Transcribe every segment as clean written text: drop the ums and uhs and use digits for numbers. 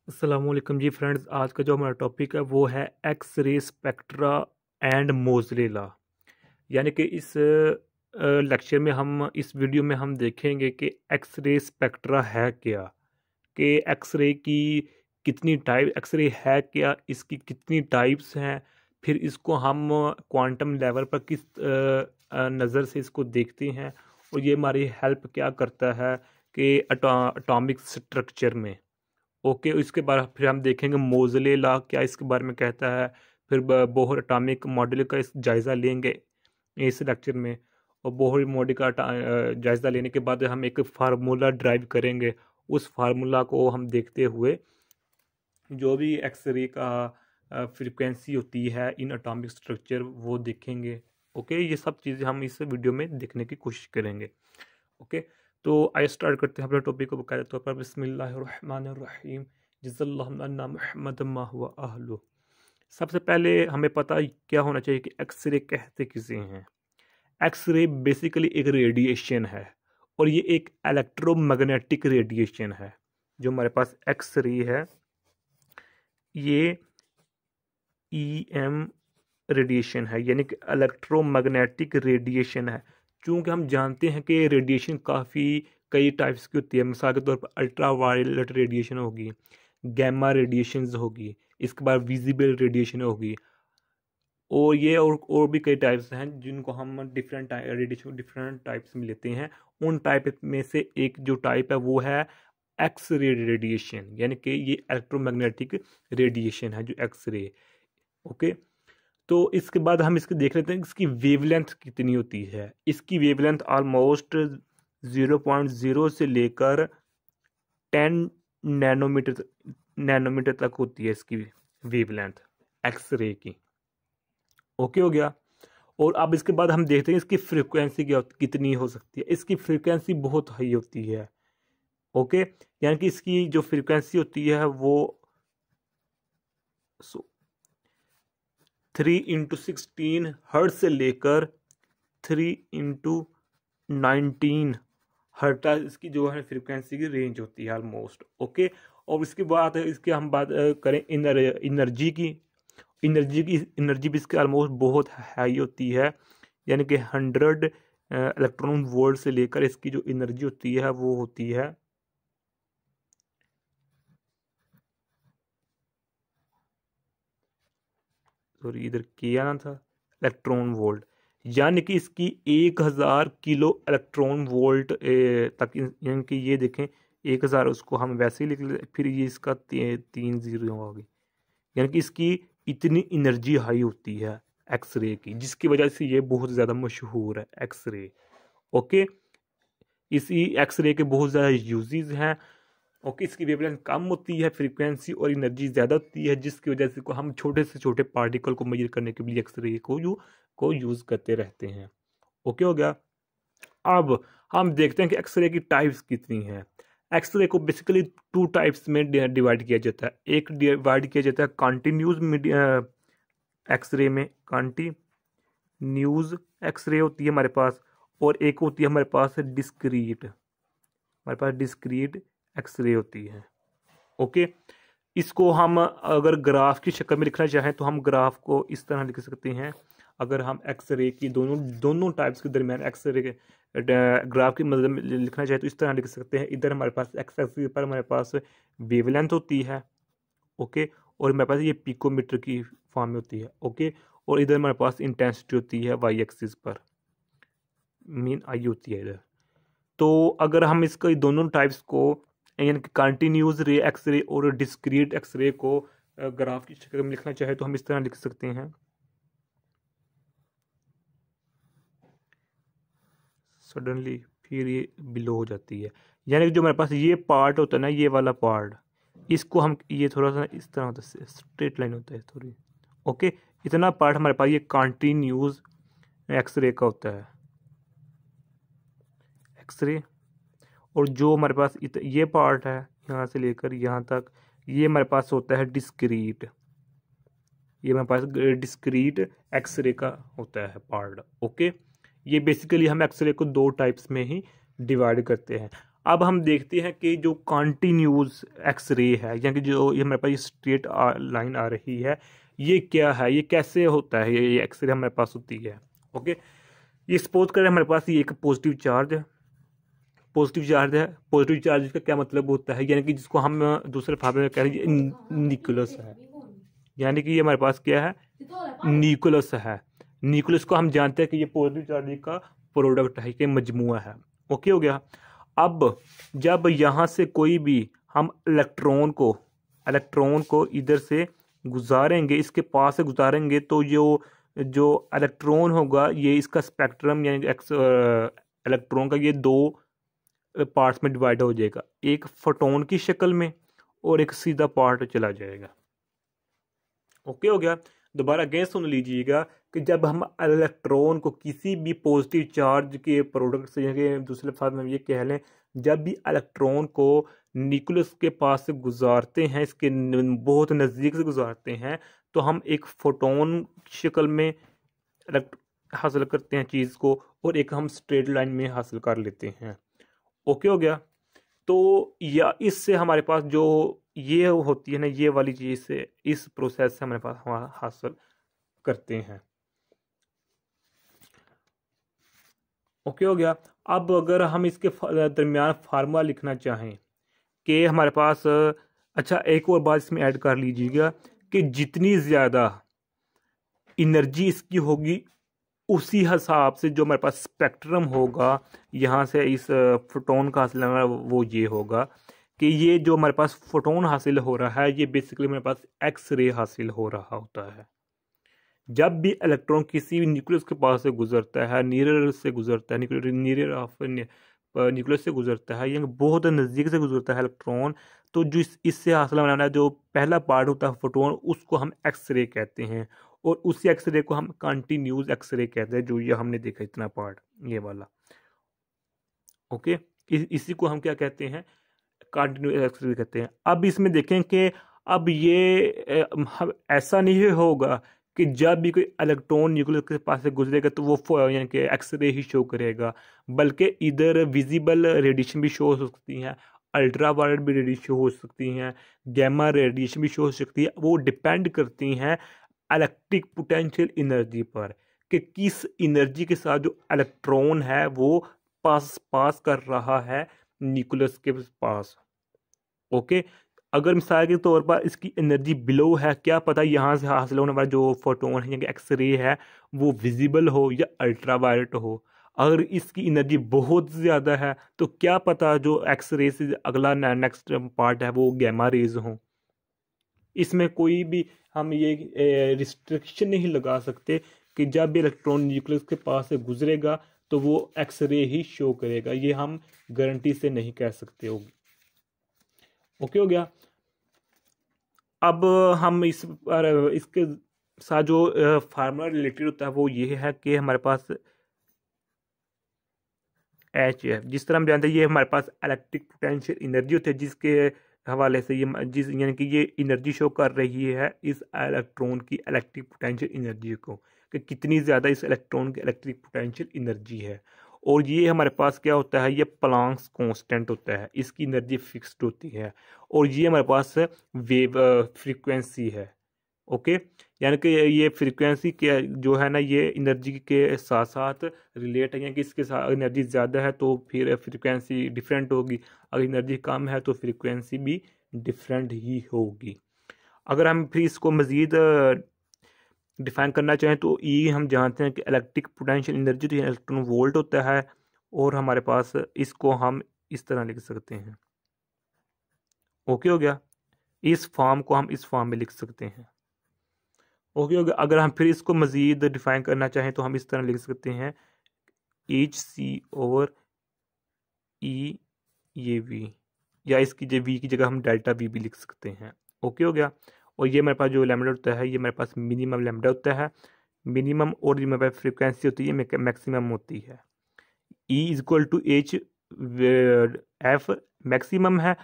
अस्सलामुअलैकुम जी फ्रेंड्स। आज का जो हमारा टॉपिक है वो है X ray spectra and मोज़ले law. यानी कि इस लेक्चर में हम इस वीडियो में हम देखेंगे कि एक्स रे स्पेक्ट्रा है क्या, कि एक्स रे की कितनी टाइप एक्स रे है क्या, इसकी कितनी टाइप्स हैं, फिर इसको हम क्वांटम लेवल पर किस नज़र से इसको देखते हैं और ये हमारी हेल्प क्या करता है कि एटॉमिक स्ट्रक्चर में। ओके, इसके बाद फिर हम देखेंगे मोज़ले लॉ क्या इसके बारे में कहता है। फिर बोहर एटॉमिक मॉडल का इस जायज़ा लेंगे इस लेक्चर में। और बोहर मॉडल का जायज़ा लेने के बाद हम एक फार्मूला ड्राइव करेंगे। उस फार्मूला को हम देखते हुए जो भी एक्सरे का फ्रीक्वेंसी होती है इन एटॉमिक स्ट्रक्चर वो देखेंगे। ओके, ये सब चीज़ें हम इस वीडियो में देखने की कोशिश करेंगे। ओके, तो आइए स्टार्ट करते हैं अपने टॉपिक को बकायदा तौर पर। बिस्मिल्लाहिर्रहमानिर्रहीम, जज़ल्लाहु अन्ना मुहम्मदन मा हुवा अहलु। सबसे पहले हमें पता क्या होना चाहिए कि एक्सरे कहते किसे हैं। एक्सरे बेसिकली एक रेडिएशन है और ये एक इलेक्ट्रोमैग्नेटिक रेडिएशन है। जो हमारे पास एक्सरे है ये EM रेडिएशन है, यानी कि इलेक्ट्रोमैग्नेटिक रेडिएशन है। चूँकि हम जानते हैं कि रेडिएशन काफ़ी कई टाइप्स की होती है। मिसाल के तौर पर अल्ट्रा वायलेट रेडिएशन होगी, गैमा रेडिएशंस होगी, इसके बाद विजिबल रेडिएशन होगी, और ये और भी कई टाइप्स हैं जिनको हम डिफरेंट रेडिएशन डिफरेंट टाइप्स में लेते हैं। उन टाइप में से एक जो टाइप है वो है एक्स रे रेडिएशन, यानी कि ये इलेक्ट्रोमैग्नेटिक रेडिएशन है जो एक्स रे। ओके, तो इसके बाद हम इसके देख लेते हैं इसकी वेवलेंथ कितनी होती है। इसकी वेवलेंथ ऑलमोस्ट 0.0 से लेकर 10 नैनोमीटर तक होती है इसकी वेवलेंथ एक्स रे की। ओके हो गया। और अब इसके बाद हम देखते हैं इसकी फ्रीक्वेंसी कितनी हो सकती है। इसकी फ्रीक्वेंसी बहुत हाई होती है। ओके, यानी कि इसकी जो फ्रीक्वेंसी होती है वो 3 × 16 हर्ट्ज से लेकर 3 × 19 हर्ट्ज तक इसकी जो है फ्रीक्वेंसी की रेंज होती है ऑलमोस्ट। ओके, और इसके बाद इसके हम बात करें एनर्जी की। एनर्जी भी इसकी ऑलमोस्ट बहुत हाई होती है, यानी कि 100 इलेक्ट्रॉन वोल्ट से लेकर इसकी जो एनर्जी होती है वो होती है सॉरी इधर किया ना था इलेक्ट्रॉन वोल्ट, यानी कि इसकी 1000 किलो इलेक्ट्रॉन वोल्ट तक। यानी कि ये देखें 1000, उसको हम वैसे ही लिख लेते, फिर ये इसका 3 जीरो होगी। यानी कि इसकी इतनी एनर्जी हाई होती है एक्सरे की, जिसकी वजह से ये बहुत ज़्यादा मशहूर है एक्सरे। ओके, इसी एक्सरे के बहुत ज़्यादा यूजेस हैं। ओके, इसकी वेवलेंथ कम होती है, फ्रीक्वेंसी और एनर्जी ज़्यादा होती है, जिसकी वजह से हम छोटे से छोटे पार्टिकल को मेजर करने के लिए एक्सरे को यूज़ करते रहते हैं। ओके हो गया। अब हम देखते हैं कि एक्सरे की टाइप्स कितनी हैं। एक्सरे को बेसिकली 2 टाइप्स में डिवाइड किया जाता है। एक डिवाइड किया जाता है कॉन्टिन्यूस एक्सरे में, कॉन्टिन्यूस एक्सरे होती है हमारे पास, और एक होती है हमारे पास डिस्क्रीट, हमारे पास डिस्क्रीट एक्सरे होती है। ओके, इसको हम अगर ग्राफ की शक्ल में लिखना चाहें तो हम ग्राफ को इस तरह लिख सकते हैं। अगर हम एक्सरे की दोनों टाइप्स के दरमियान एक्सरे के ग्राफ की मदद में लिखना चाहें तो इस तरह लिख सकते हैं। इधर हमारे पास एक्स एक्सिस पर हमारे पास वेवलेंथ होती है। ओके, और हमारे पास ये पिकोमीटर की फॉर्म में होती है। ओके, और इधर हमारे पास इंटेंसिटी होती है वाई एक्सिस पर, मीन आई होती है इधर। तो अगर हम इसका दोनों टाइप्स को, यानी कि कंटिन्यूस रे एक्सरे और डिस्क्रीट एक्सरे को ग्राफ की शक्ल में लिखना चाहे तो हम इस तरह लिख सकते हैं। सडनली फिर ये बिलो हो जाती है, यानी कि जो हमारे पास ये पार्ट होता है ना, ये वाला पार्ट, इसको हम ये थोड़ा सा इस तरह होता है, स्ट्रेट लाइन होता है थोड़ी। ओके, इतना पार्ट हमारे पास ये कंटिन्यूस एक्सरे का होता है एक्सरे। और जो हमारे पास ये पार्ट है यहाँ से लेकर यहाँ तक, ये हमारे पास होता है डिस्क्रीट। ये हमारे पास डिस्क्रीट एक्सरे का होता है पार्ट। ओके, ये बेसिकली हम एक्सरे को 2 टाइप्स में ही डिवाइड करते हैं। अब हम देखते हैं कि जो कॉन्टिन्यूस एक्सरे है, यानी कि जो ये हमारे पास ये स्ट्रेट लाइन आ रही है, ये क्या है, ये कैसे होता है, ये एक्सरे हमारे पास होती है। ओके, ये सपोज करें हमारे पास ये एक पॉजिटिव चार्ज है, पॉजिटिव चार्ज है। पॉजिटिव चार्ज का क्या मतलब होता है, यानी कि जिसको हम दूसरे फार्मूले में कह रहे हैं न्यूक्लियस है, यानी कि ये हमारे पास क्या है, न्यूक्लियस है। न्यूक्लियस को हम जानते हैं कि ये पॉजिटिव चार्ज का प्रोडक्ट है, कि मजमुआ है। ओके हो गया। अब जब यहाँ से कोई भी हम इलेक्ट्रॉन को इधर से गुजारेंगे, इसके पास से गुजारेंगे, तो जो जो इलेक्ट्रॉन होगा, ये इसका स्पेक्ट्रम यानी इलेक्ट्रॉन का ये दो पार्ट्स में डिवाइड हो जाएगा, एक फोटोन की शक्ल में और एक सीधा पार्ट चला जाएगा। ओके हो गया। दोबारा अगेन सुन लीजिएगा कि जब हम इलेक्ट्रॉन को किसी भी पॉजिटिव चार्ज के प्रोडक्ट से, यानी दूसरे लफ्ज़ में ये कह लें, जब भी इलेक्ट्रॉन को न्यूक्लियस के पास से गुजारते हैं, इसके बहुत नज़दीक से गुजारते हैं, तो हम एक फोटोन शक्ल में हासिल करते हैं चीज़ को, और एक हम स्ट्रेट लाइन में हासिल कर लेते हैं। ओके हो गया। तो या इससे हमारे पास जो ये होती है ना, ये वाली चीज़ से, इस प्रोसेस से हमारे पास हम हासिल करते हैं। ओके हो गया। अब अगर हम इसके दरमियान फार्मूला लिखना चाहें कि हमारे पास, अच्छा एक और बात इसमें ऐड कर लीजिएगा कि जितनी ज़्यादा एनर्जी इसकी होगी, उसी हिसाब से जो हमारे पास स्पेक्ट्रम होगा यहाँ से इस फोटोन का हासिल होना, वो ये होगा कि ये जो हमारे पास फोटोन हासिल हो रहा है, ये बेसिकली हमारे पास एक्स रे हासिल हो रहा होता है। जब भी इलेक्ट्रॉन किसी भी न्यूक्लियस के पास से गुजरता है, नीयर से गुजरता है, नीयर ऑफ न्यूक्लियस से गुजरता है, यानी बहुत नज़दीक से गुजरता है इलेक्ट्रॉन, तो जो इससे हासिल होने वाला जो पहला पार्ट होता है फोटोन, उसको हम एक्स रे कहते हैं, और उसी एक्सरे को हम कंटिन्यूस एक्सरे कहते हैं, जो ये हमने देखा इतना पार्ट, ये वाला। ओके, इसी को हम क्या कहते हैं, कंटिन्यूस एक्सरे कहते हैं। अब इसमें देखें कि अब ये ऐसा नहीं होगा कि जब भी कोई इलेक्ट्रॉन न्यूक्लियस के पास से गुजरेगा तो वो यानी कि एक्सरे ही शो करेगा, बल्कि इधर विजिबल रेडिएशन भी शो हो सकती हैं, अल्ट्रा वायलेट भी रेडिएशन हो सकती हैं, गैमा रेडिएशन भी शो हो सकती है। वो डिपेंड करती हैं इलेक्ट्रिक पोटेंशियल एनर्जी पर, कि किस एनर्जी के साथ जो इलेक्ट्रॉन है वो पास कर रहा है न्यूक्लियस के पास। ओके, अगर मिसाल के तौर पर इसकी एनर्जी बिलो है, क्या पता यहाँ से हासिल होने वाला जो फोटोन है, यानी एक्सरे है, वो विजिबल हो या अल्ट्रा वायलेट हो। अगर इसकी एनर्जी बहुत ज़्यादा है, तो क्या पता जो एक्सरे से अगला नेक्स्ट पार्ट है वो गैमा रेज हो। इसमें कोई भी हम ये रिस्ट्रिक्शन नहीं लगा सकते कि जब भी इलेक्ट्रॉन न्यूक्लियस के पास से गुजरेगा तो वो एक्सरे ही शो करेगा, ये हम गारंटी से नहीं कह सकते होगी। ओके हो गया। अब हम इसके साथ जो फार्मूला रिलेटेड होता है वो ये है कि हमारे पास एच है, जिस तरह हम जानते हैं ये हमारे पास इलेक्ट्रिक पोटेंशियल एनर्जी होती है, जिसके हवाले से ये जिस यानी कि ये एनर्जी शो कर रही है इस इलेक्ट्रॉन की इलेक्ट्रिक पोटेंशियल एनर्जी को, कि कितनी ज़्यादा इस इलेक्ट्रॉन की इलेक्ट्रिक पोटेंशियल एनर्जी है। और ये हमारे पास क्या होता है, ये प्लांक्स कांस्टेंट होता है, इसकी एनर्जी फिक्स्ड होती है, और ये हमारे पास वेव फ्रीक्वेंसी है। ओके, यानी कि ये फ्रीक्वेंसी के जो है ना, ये एनर्जी के साथ साथ रिलेट है, यानी कि इसके साथ एनर्जी ज़्यादा है तो फिर फ्रीक्वेंसी डिफरेंट होगी, अगर एनर्जी कम है तो फ्रीक्वेंसी भी डिफरेंट ही होगी। अगर हम फिर इसको मज़ीद डिफाइन करना चाहें तो ये हम जानते हैं कि इलेक्ट्रिक पोटेंशियल एनर्जी तो इलेक्ट्रॉन वोल्ट होता है, और हमारे पास इसको हम इस तरह लिख सकते हैं। ओके हो गया, इस फॉर्म को हम इस फॉर्म में लिख सकते हैं। ओके हो गया। अगर हम फिर इसको मज़ीद डिफाइन करना चाहें तो हम इस तरह लिख सकते हैं, एच सी ओवर ई ये वी, या इसकी जो वी की जगह हम डेल्टा वी भी लिख सकते हैं। ओके हो गया। और ये मेरे पास जो लैम्डा होता है, ये मेरे पास मिनिमम लैम्डा होता है, मिनिमम, और ये मेरे पास फ्रीक्वेंसी होती है मैक्सिमम होती है। E is equal to H F maximum है,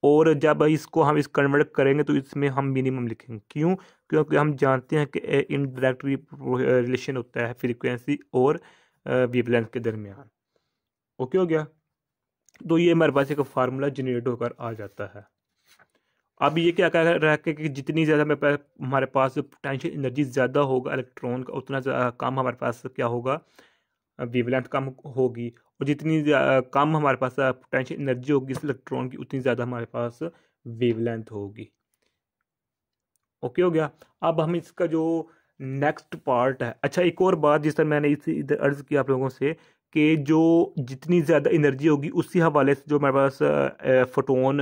और जब इसको हम इस कन्वर्ट करेंगे तो इसमें हम मिनिमम लिखेंगे। क्यों? क्योंकि हम जानते हैं कि इनडायरेक्ट रिलेशन होता है फ्रीक्वेंसी और वेवलेंथ के दरमियान। ओके हो गया। तो ये हमारे पास एक फार्मूला जनरेट होकर आ जाता है। अब ये क्या कह रहा है कि जितनी ज़्यादा हमारे पास पोटेंशियल एनर्जी ज़्यादा होगा इलेक्ट्रॉन का, उतना कम हमारे पास क्या होगा, वेवलेंथ कम होगी। और जितनी कम हमारे पास पोटेंशियल एनर्जी होगी इस इलेक्ट्रॉन की, उतनी ज़्यादा हमारे पास वेवलेंथ होगी। ओके हो गया। अब हम इसका जो नेक्स्ट पार्ट है, अच्छा एक और बात जिस तरह मैंने इधर अर्ज किया आप लोगों से कि जो जितनी ज़्यादा एनर्जी होगी उसी हवाले से जो हमारे पास फोटोन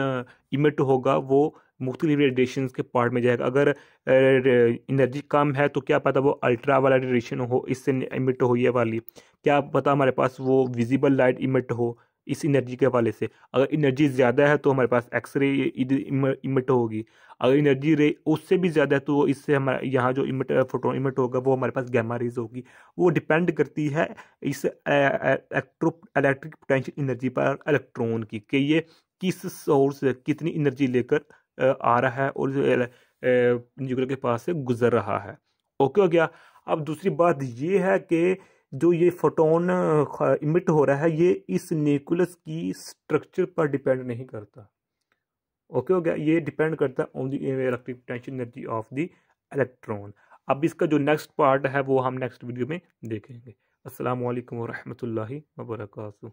इमिट होगा वो मुख्तलिफ रेडिएशन के पार्ट में जाएगा। अगर एनर्जी कम है तो क्या पता वो अल्ट्रा वाला रेडिएशन हो, इससे इमिट हो ये वाली, क्या पता हमारे पास वो विजिबल लाइट इमिट हो इस एनर्जी के हवाले से। अगर एनर्जी ज़्यादा है तो हमारे पास एक्सरे इमिट होगी। अगर एनर्जी रे उससे भी ज़्यादा है तो इससे हमारा यहाँ जो फोटोन इमिट होगा वो हमारे पास गैमा रेज होगी। वो डिपेंड करती है इस इलेक्ट्रिक पोटेंशियल एनर्जी पर इलेक्ट्रॉन की, कि ये किस सोर्स से कितनी एनर्जी लेकर आ रहा है और न्यूक्लियर के पास से गुजर रहा है। ओके हो गया। अब दूसरी बात ये है कि जो ये फोटोन इमिट हो रहा है ये इस न्यूक्लियस की स्ट्रक्चर पर डिपेंड नहीं करता। ओके हो गया। ये डिपेंड करता है on the electric potential energy of the electron. अब इसका जो नेक्स्ट पार्ट है वो हम नेक्स्ट वीडियो में देखेंगे। अस्सलाम वालेकुम वरहमतुल्लाहि वबरकातुहू।